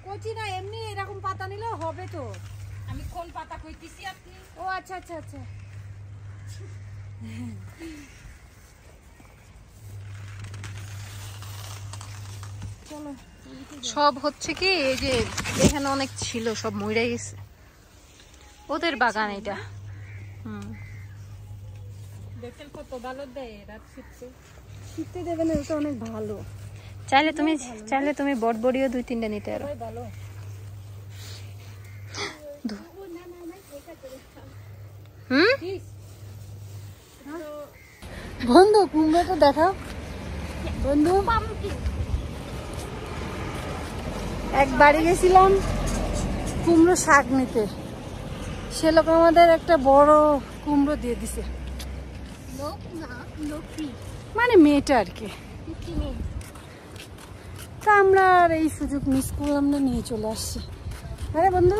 কচি না এমনি এরকম পাতা নিলে হবে তো। আমি কোন পাতা কইতেছি আপনি? ও আচ্ছা আচ্ছা আচ্ছা। চলো সব হচ্ছে কি এই যে এখানে অনেক ছিল সব মরে গেছে, ওদের বাগান এটা। দেখেন কত ভালো দেয় রাত শীতে। শীতে দেবে না, ওটা অনেক ভালো। চাইলে তুমি বড়বড়িও 2-3টা নিতে পারো। ভালো বন্ধু কুমড়োটা দেখাও বন্ধু। এক বাড়ি গেছিলাম কুমড়ো শাক নিতে, সে লোক আমাদের একটা বড় কুমড়ো দিয়ে দিছে, মানে মেয়েটা আর কি। তা আমরা আর এই সুযোগ মিস করলাম না, নিয়ে চলে আসছি। আরে বন্ধু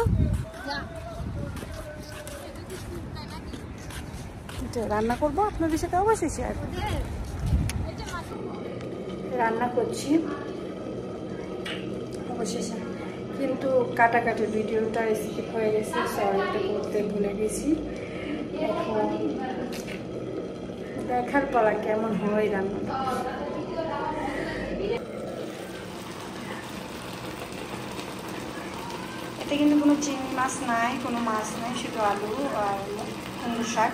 রান্না করবো আপনাদের সাথে, অবশ্যই শেয়ার করবো। রান্না করছি অবশেষে, কিন্তু কাটাকাটি ভিডিওটা স্কিপ হয়ে গেছে, সরিটা করতে ভুলে গেছি। এখন দেখার পালা কেমন হয় রান্নাটা। এতে কিন্তু কোনো চিংড়ি মাছ নাই, কোনো মাছ নাই, শুধু আলু আর কুমড়ো শাক।